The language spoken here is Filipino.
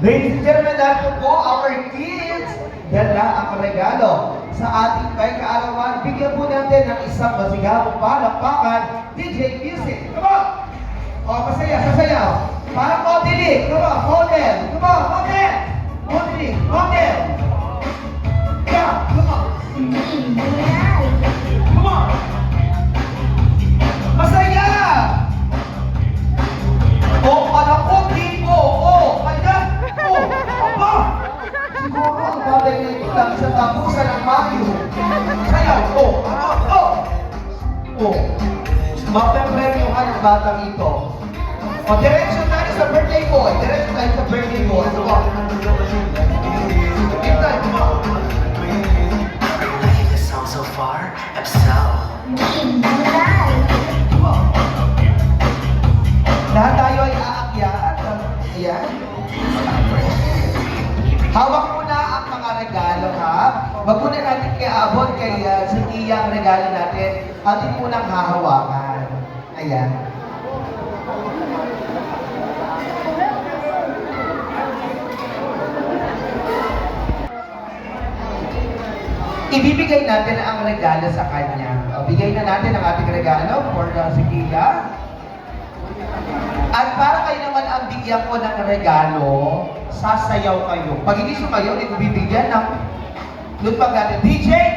Ladies and gentlemen, narito po our kids. Yan na ang regalo sa ating may kaarawan. Bigyan po natin ng isang masigabong palakpakan. DJ Music, come on! O, masaya, sasayaw. Parang modeling, come on, model. Come on, model! Modeling, model! Yeah, come on! Come on! Masaya! O, anak ko, tipo! O, ayan! O, aba! Siguro ang bagay na ito lang sa tapusan ng Mayo. Sayaw! O, aba! O! O! Mapepremyohan ang batang ito. O, diretso tayo sa birthday boy. Diretso tayo sa birthday boy. Come on. Keep time, come on. Playing this song so far, I'm so Come on. Lahat tayo ay aakyat. Ayan. Hawak mo na ang mga regalo, ha? Wag muna natin kaya-abot kay si Tia ang regalo natin. Atin munang hahawakan. Ayan. Ibibigay natin ang regalo sa kanya. O, bigay na natin ang ating regalo for si Tia. At para kayo naman ang bigyan ko ng regalo, sasayaw kayo. Pag hindi sumayaw, hindi ko bibigyan ng lutpag natin. DJ!